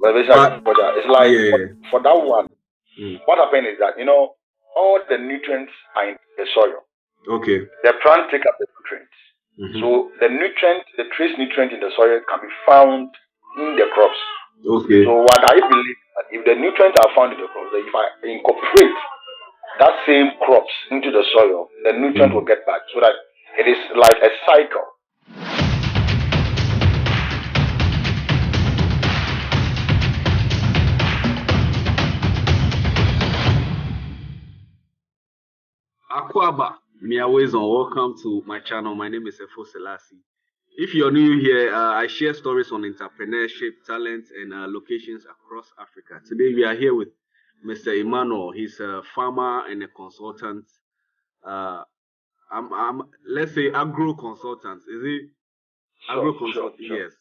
agriculture. It's like Yeah. for that one, what happened is that all the nutrients are in the soil. Okay. The plant take up the nutrients. So the trace nutrient in the soil can be found in the crops. Okay. So what I believe that if the nutrients are found in the crops, that if I incorporate that same crops into the soil, the nutrient will get back. So that it is like a cycle. Akwaba, Maize, welcome to my channel. My name is Efo Selasi. If you're new here, I share stories on entrepreneurship, talent, and locations across Africa. Today we are here with Mr. Emmanuel. He's a farmer and a consultant. Let's say agro consultant. Is he agro consultant? Sure. Yes.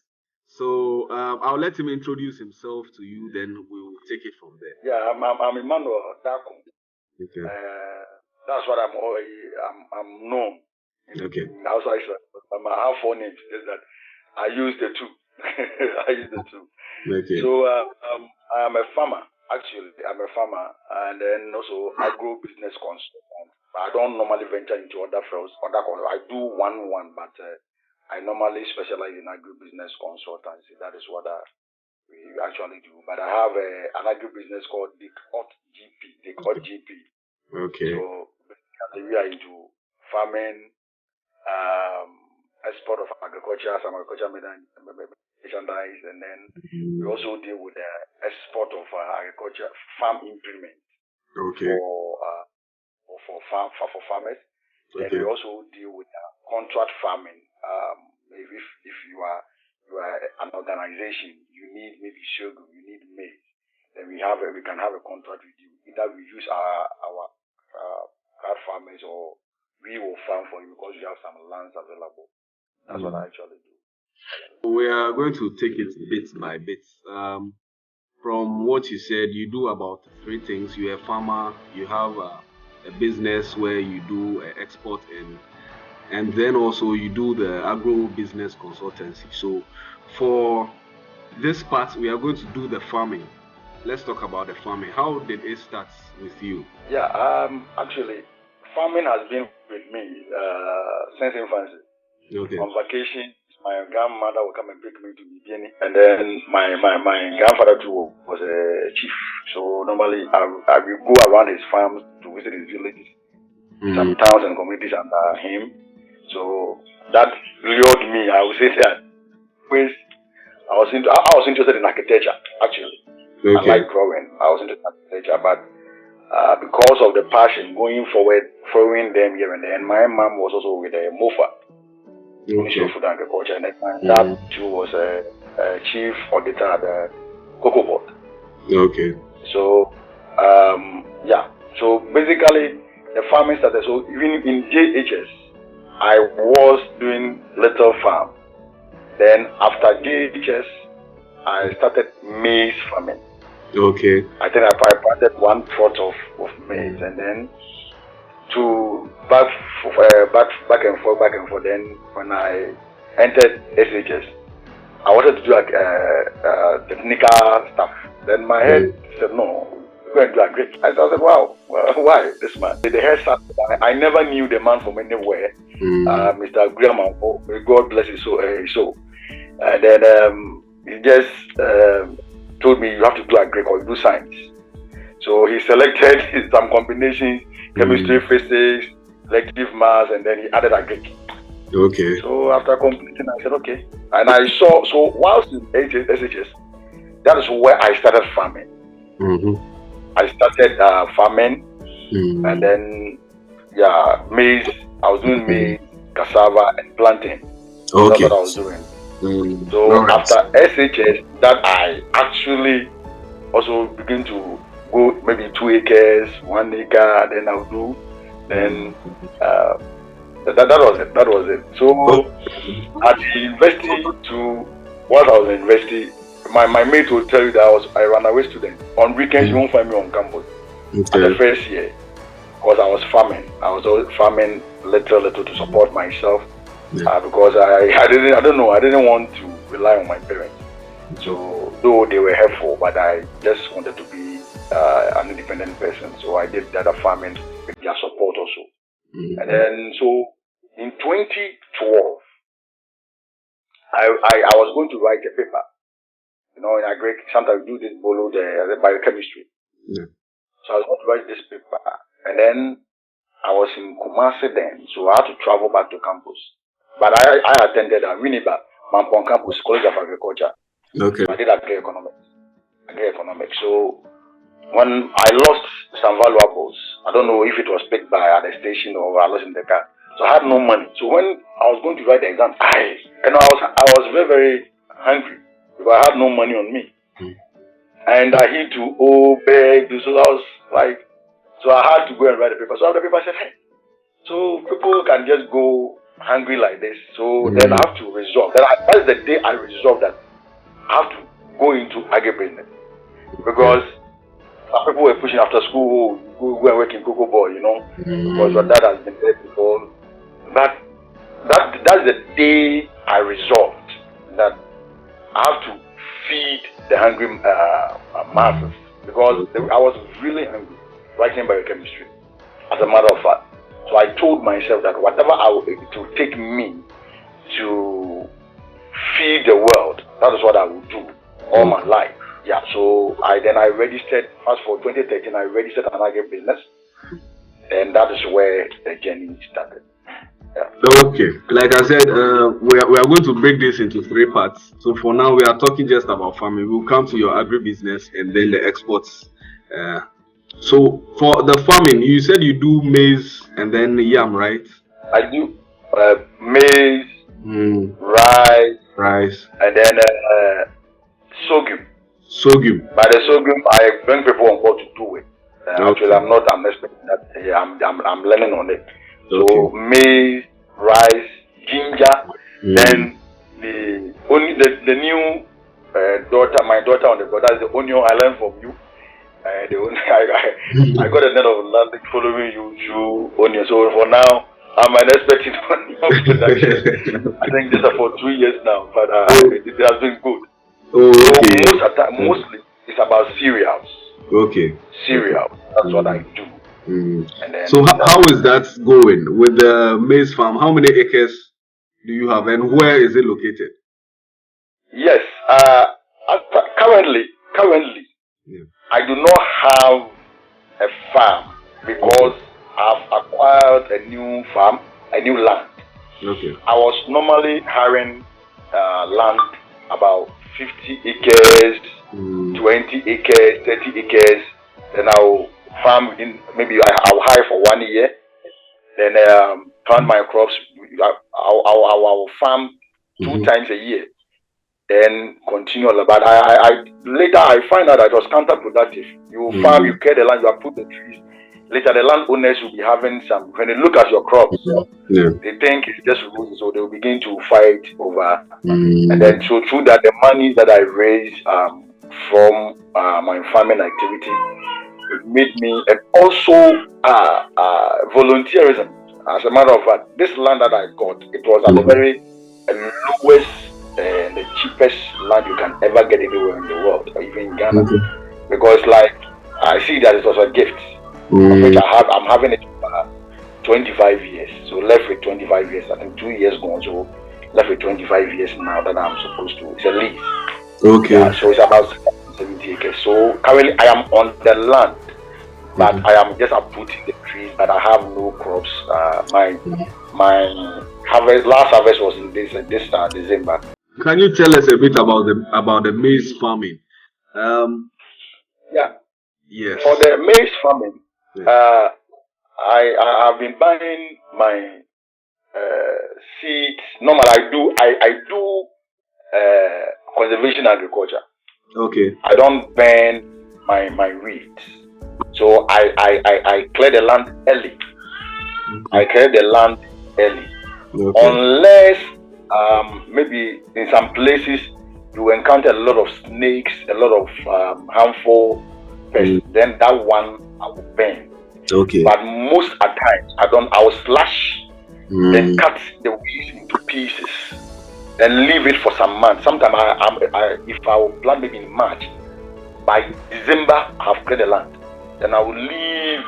So I'll let him introduce himself to you. Then we'll take it from there. Yeah, I'm Emmanuel Dakum. Okay. That's what I'm known. Okay. Outside, I have 4 names. Just that I use the 2. I use the 2. Okay. So I'm a farmer. Actually, I'm a farmer, and then also agro business consultant. I don't normally venture into other fields. I do one, but I normally specialize in agro business consultancy. That is what we actually do. But I have an agro business called the GP. They call GP. Okay. So we are into farming, export of agriculture, some agriculture merchandise, and then we also deal with the export of agriculture farm implements. Okay. For farmers. Okay. Then we also deal with contract farming. If you are an organization, you need maybe sugar, you need maize, then we can have a contract with you. Either we use our card farmers, or we will farm for you because you have some lands available. That's what I actually do. We are going to take it bit by bit. From what you said, you do about 3 things. You're a farmer, you have a business where you do export, and then also you do the agro business consultancy. So for this part, we are going to do the farming. Let's talk about the farming. How did it start with you? Yeah, actually, farming has been with me since infancy. Okay. On vacation, my grandmother would come and pick me to Bibiani, and then my grandfather too was a chief. So normally I will go around his farms to visit his villages, some towns and communities under him. So that lured me. I would say that I was interested in architecture actually. Okay. I like drawing. I was into architecture, but because of the passion going forward, following them here and there, and my mom was also with a MOFA, Ministry of Food and Agriculture, and then my dad too was a chief auditor at the Cocoa Board. Okay. So so basically the farming started. So even in JHS, I was doing little farm. Then after JHS, I started maize farming. Okay. I think I planted 1 plot of maize, and then to back and forth. Then when I entered SHS, I wanted to do technical stuff. Then my head said, no, we're going to do agric. I said, wow, why this man? The head started. I never knew the man from anywhere. Mr. Graham, God bless his soul. And then he just told me, you have to do agric or you do science. So he selected some combinations, chemistry, physics, elective maths, and then he added agric. Okay. So after completing, I said, okay. And I saw, so whilst in SHS, that is where I started farming. I started farming, and then, maize. I was doing maize, cassava, and planting. Okay. That's what I was doing. So after SHS, that I actually also begin to go maybe 2 acres, 1 acre, then I'll do. Then that was it. So at the university while I was in university, my mate will tell you that I ran away student. On weekends you won't find me on campus. Okay. At the first year, because I was farming. I was always farming little to support myself. Because I didn't want to rely on my parents. So though they were helpful, but I just wanted to be an independent person. So I did that farming with their support also. And then so in 2012, I was going to write a paper. You know, in agric, sometimes we do this below the biochemistry. Yeah. So I was going to write this paper, and then I was in Kumasi then, so I had to travel back to campus. But I attended Winneba Mampong campus, College of Agriculture. Okay. So I did agri-economics. So when I lost some valuables, I don't know if it was picked by at the station or I lost in the car. So I had no money. So when I was going to write the exam, I was very, very hungry because I had no money on me. And I had to beg. So I was like, so I had to go and write the paper. So the paper said, hey, so people can just go hungry like this. So then I have to resolve. That's the day I resolved that I have to go into agribusiness. Because some people were pushing after school, go and work in Cocoa Boy, you know, because your dad has been there before. But that's the day I resolved that I have to feed the hungry masses, because I was really hungry writing biochemistry, as a matter of fact. So I told myself that whatever it will take me to feed the world, that is what I will do all my life. Yeah, so I registered. As for 2013, I registered an agri business, and that is where the journey started. Yeah. Okay, like I said, we are going to break this into 3 parts. So for now, we are talking just about farming. We'll come to your agribusiness and then the exports. So for the farming, you said you do maize and then yam, right? I do maize, rice, and then sorghum. Sorghum. By the sorghum, I bring people on board to do it. Actually, I'm not an expert in that. Yeah, I'm learning on it. So maize, rice, ginger, then the new daughter, my daughter on the board, that's the onion I learned from you. I got a net of land following you through onion. So for now, I'm an expert in onion production. I think this is for 2 years now, but it has been good. Okay. So mostly it's about cereals. Okay. Cereal. That's what I do. And then, so how is that going with the maize farm? How many acres do you have, and where is it located? Yes. Currently, I do not have a farm because I've acquired a new farm, a new land. Okay. I was normally hiring land about 50 acres, 20 acres, 30 acres. Then I'll farm within, maybe I'll hire for 1 year. Then plant my crops. I'll farm 2 times a year. Then continue. But later I find out that it was counterproductive. You farm, you clear the land, you have put the trees. Later the landowners will be having some. When they look at your crops, they think it's just roses, so they will begin to fight over. And then so through that, the money that I raised from my farming activity, it made me, and also volunteerism. As a matter of fact, this land that I got, it was at the very lowest and the cheapest land you can ever get anywhere in the world, or even in Ghana. Because like I see that it was a gift, which I'm having it for 25 years. So left with 25 years. I think 2 years gone. So left with 25 years now that I'm supposed to. It's a lease. Okay. Yeah, so it's about 70 acres. So currently I am on the land, but I am just uprooting the trees, but I have no crops. My last harvest was in this December. Can you tell us a bit about the maize farming? Yeah. Yes. For the maize farming, I have been buying my seeds. Normally, I do conservation agriculture. Okay. I don't burn my weeds, so I clear the land early. I clear the land early, unless maybe in some places you encounter a lot of snakes, a lot of harmful pests. Then that one I will burn. Okay. But most at times I will slash, then cut the weeds into pieces. then leave it for some months. Sometimes if I will plant maybe in March, by December I've cleared the land. Then I will leave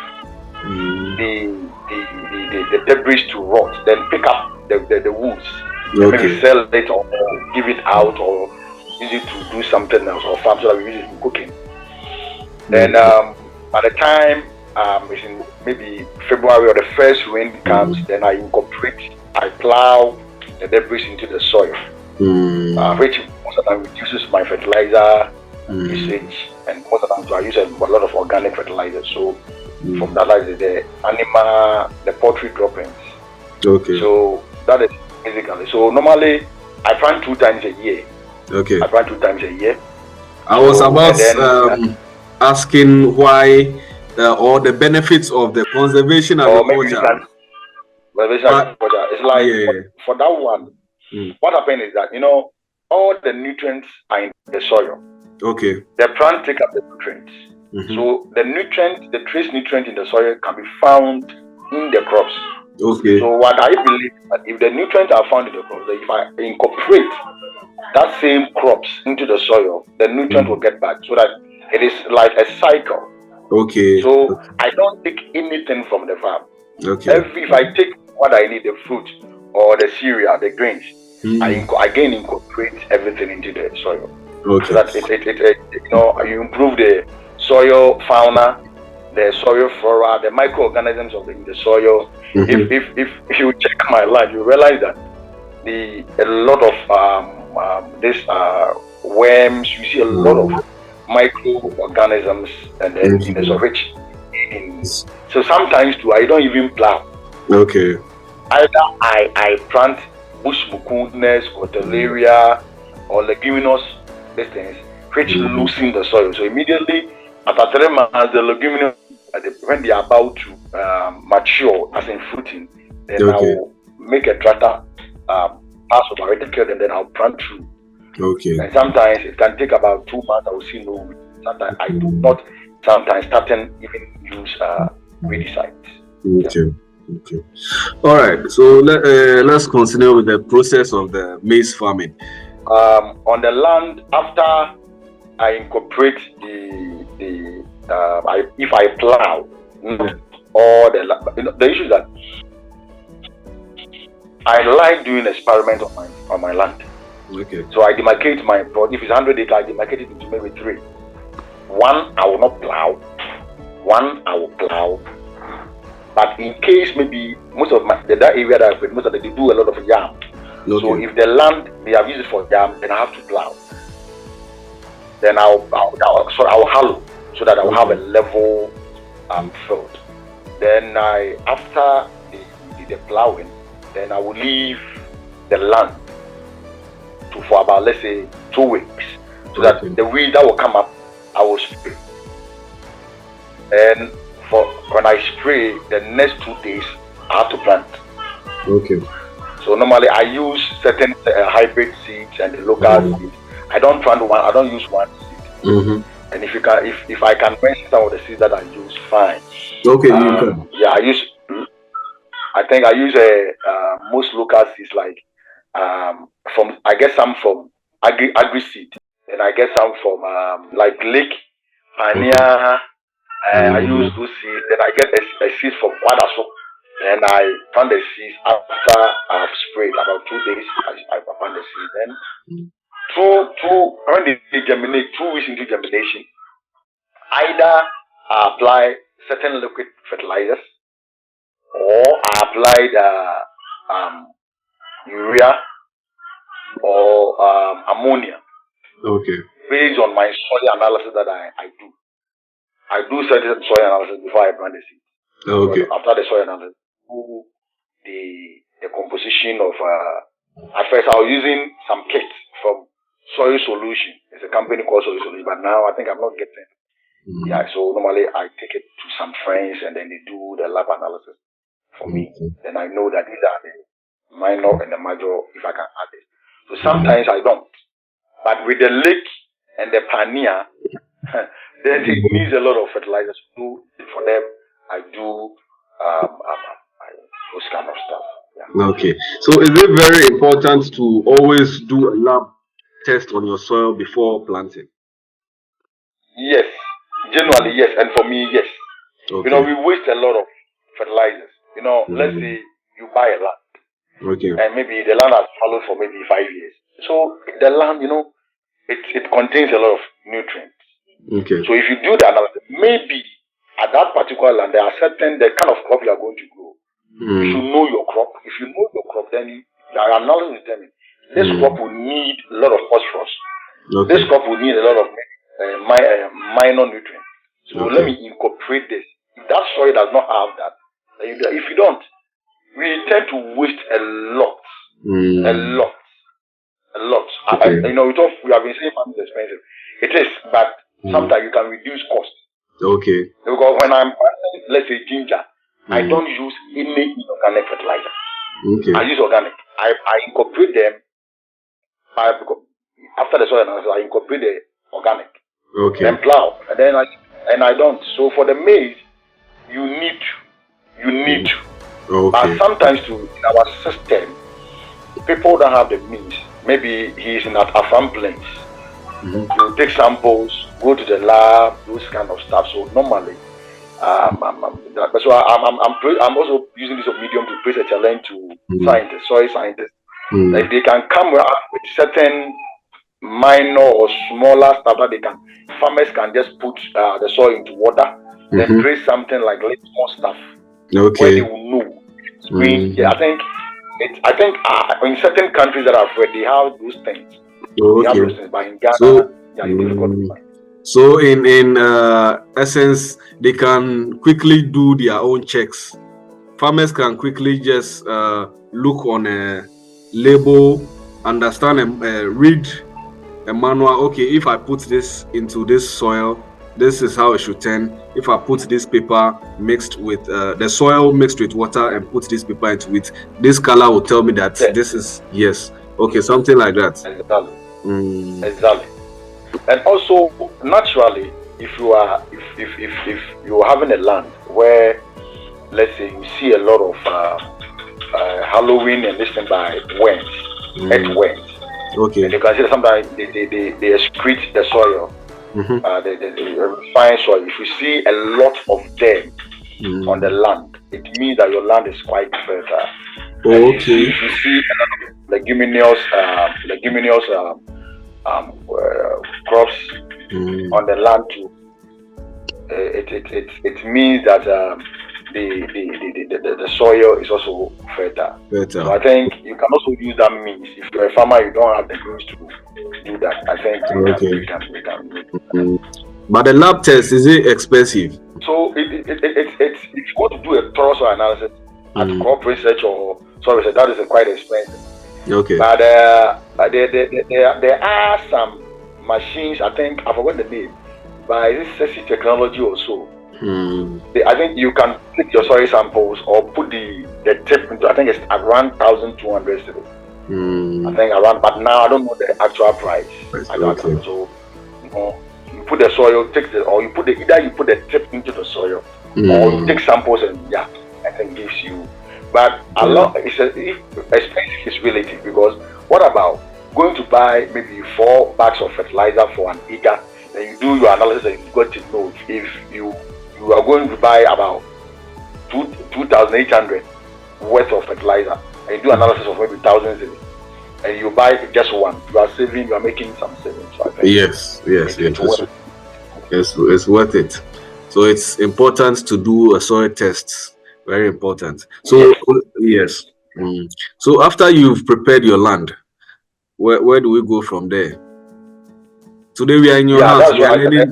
the debris to rot. Then pick up the woods. Maybe sell it or give it out or use it to do something else or farm so that we use it in cooking. Then by the time it's in maybe February or the first rain comes, then I plow the debris into the soil, which most of the time reduces my fertilizer usage, and most of the time I use a lot of organic fertilizers. So from that, like the poultry droppings. So that is basically. So normally I plant 2 times a year. I plant 2 times a year. I was about asking why or the benefits of the conservation agriculture. It's like for that one, what happened is that all the nutrients are in the soil. The plant take up the nutrients. So the trace nutrient in the soil can be found in the crops. So what I believe that if the nutrients are found in the crops, that if I incorporate that same crops into the soil, the nutrient will get back. So that it is like a cycle. So I don't take anything from the farm. If I take what I need, the fruit or the cereal, the grains, I again incorporate everything into the soil. So that you improve the soil fauna, the soil flora, the microorganisms in the soil. If you check my land, you realize that a lot of this worms, you see a lot of microorganisms and then in the soil, which so sometimes too I don't even plow. Either I plant bush mucundness or teleria or leguminous these things, which loosen the soil. So immediately after 3 months, the leguminous when they are about to mature, as in fruiting, then I will make a tractor pass over it, kill them, then I'll plant through. And sometimes it can take about 2 months. I will see no weed. Sometimes I do not. Sometimes starting even use weedicides. All right. So let's continue with the process of the maize farming. On the land, after I incorporate if I plow, all the issue is that I like doing experiment on my land. So I demarcate my plot. If it's 100 acres, I demarcate it into maybe 3. 1 I will not plow. 1 I will plow. But in case maybe most of that area that I put, most of them, they do a lot of yam. So if the land they have used it for yam, then I have to plow. Then I'll hallow so that I'll have a level field. Then after the plowing, then I will leave the land for about, let's say, 2 weeks, so that the weed that will come up, I will spray. And when I spray, the next 2 days I have to plant. So normally I use certain hybrid seeds and the local seeds. I don't use one seed. And if I can mention some of the seeds that I use, fine. Yeah, I think I use most local seeds, like I get some from agri seed, and I get some from like Lake Pania. I use those seeds. Then I get a seed from Wadaso, and I plant the seeds after I've sprayed. About 2 days, I plant the seed. Then when they germinate, 2 weeks into germination, either I apply certain liquid fertilizers, or I apply urea or ammonia. Based on my soil analysis that I do. I do certain soil analysis before I plant the seed. After the soil analysis, the composition of at first I was using some kits from Soil Solution. It's a company called Soil Solution, but now I think I'm not getting. So normally I take it to some friends and then they do the lab analysis for me. Then I know that these are the minor and the major, if I can add it. So sometimes I don't. But with the lake and the pania, then it needs a lot of fertilizers to do for them. I do those kind of stuff. Okay. So is it very important to always do a lab test on your soil before planting? Yes, generally yes, and for me yes. Okay. We waste a lot of fertilizers. Let's Mm. say you buy a land, Okay. and maybe the land has fallow for maybe 5 years. So the land, it contains a lot of nutrients. Okay. So if you do the analysis, maybe at that particular land there are certain the kind of crop you are going to grow. You should Mm. know your crop. If you know your crop, then your analysis will determine this crop will need a lot of phosphorus. This Okay. crop will need a lot of minor nutrients. So let Okay. me incorporate this. If that soil does not have that, if you don't, we tend to waste a lot, a Mm. lot, a lot. Okay. We have been saying farming is expensive. It is, but sometimes you can reduce cost. Okay. Because when I'm planting, let's say ginger, I Mm. don't use any inorganic fertilizer. Okay. I use organic. I incorporate them. After the soil analysis, I incorporate the organic. Okay. Then plow, and I don't. So for the maize, you need to. But Okay. sometimes in our system, people don't have the means. Maybe he's in a farm place. Mhm. You take samples, go to the lab, those kind of stuff. So normally, I'm also using this medium to place a challenge to scientists, soil scientists. Mm. If they can come up with certain minor or smaller stuff that farmers can just put the soil into water, then Mhm. trace something like little stuff where they Okay. will know. Mm. I think in certain countries that are afraid, they have those things. They have those Okay. things, but in Ghana, So, they are difficult to find. so in essence, they can quickly do their own checks. Farmers can quickly just look on a label, understand and read a manual. Okay, if I put this into this soil, this is how it should turn. If I put this paper mixed with the soil mixed with water and put this paper into it, this color will tell me that Yes. this is yes. Okay, something like that. Exactly. Mm. Exactly. And also naturally, if you're having a land where, let's say, you see a lot of Halloween and this thing by winds, earth winds, Okay. and you can see sometimes they excrete the soil, Mhm. the refined soil. If you see a lot of them on the land, it means that your land is quite fertile. And if you see a lot of leguminous crops on the land too, it means that the soil is also fertile. So I think you can also use that means. If you're a farmer, you don't have the means to do that. I think we can. But the lab test, is it expensive? So if you want to do a thorough soil analysis at crop research or soil research, that is quite expensive. Okay. But there are some machines, I think I forgot the name, by this sexy technology also. I think you can take your soil samples or put the tip into, I think it's around 1,200 cedis. I think around, but now I don't know the actual price. So you put the soil, or you put either you put the tip into the soil, or you take samples and I think gives you. But expensive is relative, because what about going to buy maybe 4 bags of fertilizer for an acre? Then you do your analysis and you got to know if you are going to buy about 2,800 worth of fertilizer, and you do analysis of maybe 1,000, and you buy just one, you are making some savings. So I think yes, it's worth it. So it's important to do a soil test. Very important. So yes. So after you've prepared your land, where do we go from there? Today we are in your house. That's right. Yes.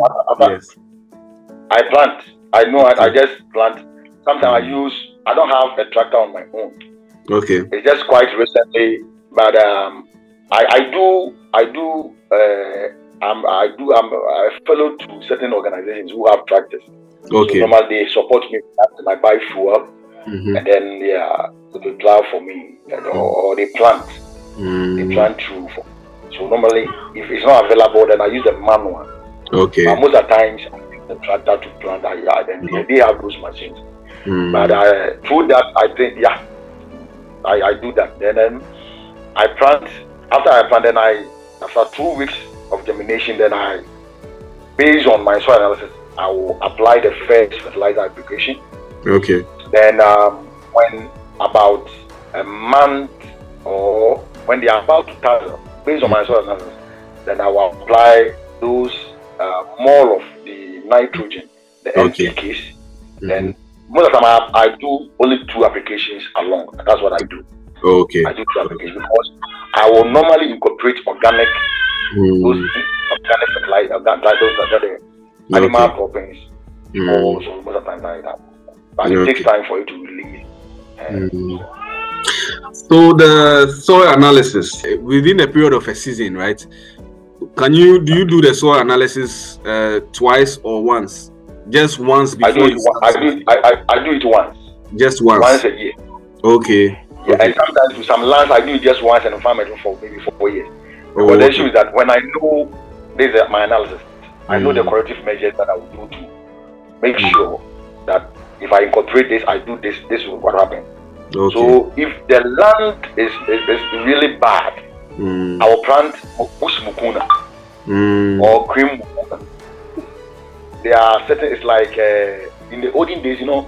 I plant. I just plant. Sometimes I don't have a tractor on my own. Okay. It's just quite recently, but I'm a fellow to certain organizations who have tractors. Okay. So normally they support me. I buy fuel, and then they plow for me, or they plant. They plant through. So normally, if it's not available, then I use the manual. Okay. But most of the times, I use the tractor to plant. Then they have those machines. But through that, I think I do that. Then I plant. After I plant, then after 2 weeks of germination, then based on my soil analysis, I will apply the first fertilizer application. Okay. Then when about a month or when they are about to start, based on my soil analysis, then I will apply those more of the nitrogen, the NPKs. Then most of the time I do only 2 applications along. That's what I do. Okay. I do 2 applications because I will normally incorporate organic, those organic fertilizer, those animal proteins. So most of the time like that. But it takes time for it to release. So the soil analysis within a period of a season, right? Do you do the soil analysis twice or once? Just once before I do it once. Just once. Once a year. Okay. Yeah, and sometimes with some lands I do it just once and farm it for maybe 4 years. Because the issue is that when I know this is my analysis, I know the corrective measures that I will do to make sure that if I incorporate this, I do this, this is what happens. Okay. So if the land is really bad, I will plant bush mukuna or cream mukuna. There are certain, it's like in the olden days, you know,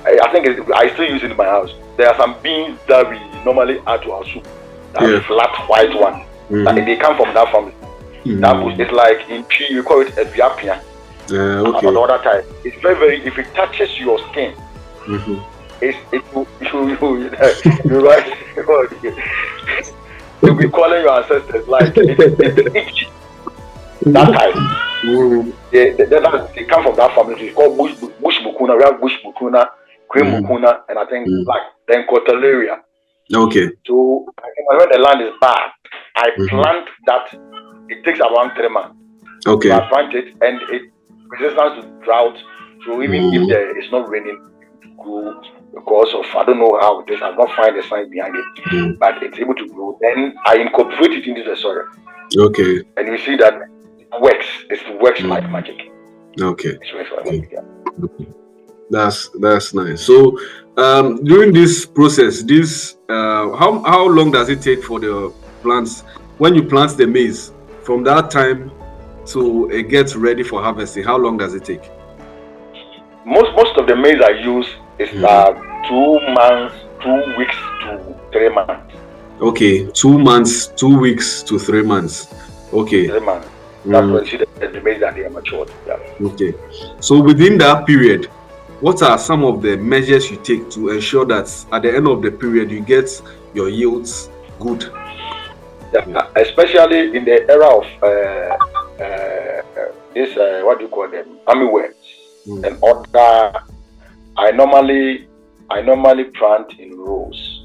I think I still use it in my house. There are some beans that we normally add to our soup. That flat white one. They come from that family. That bush is like in tree, we call it a biapia. Okay. On the other type, it's very, if it touches your skin, you're right. You'll be calling your ancestors like it's itchy. That type. They come from that family. It's called bush mukuna. We have bush mukuna, cream mukuna, and I think like then cotalaria. Okay. So when the land is bad, I plant that. It takes around 3 months. Okay. So I plant it and it resistance to drought. So even if there is not raining, it grow because of I don't know how it is. I don't find the science behind it, but it's able to grow. Then I incorporate it into the soil. Okay. And you see that it works. It works like magic. Okay. It works like magic. Yeah. That's nice. So during this process, how long does it take for the plants when you plant the maize from that time to it gets ready for harvesting? How long does it take? Most of the maize I use is 2 months, 2 weeks to 3 months. Okay, 2 months, 2 weeks to 3 months. Okay. 3 months. That's when you see the maize that they are matured. Yeah. Okay. So within that period, what are some of the measures you take to ensure that at the end of the period you get your yields good? Yeah, especially in the era of this what do you call them, army worms and other. I normally plant in rows.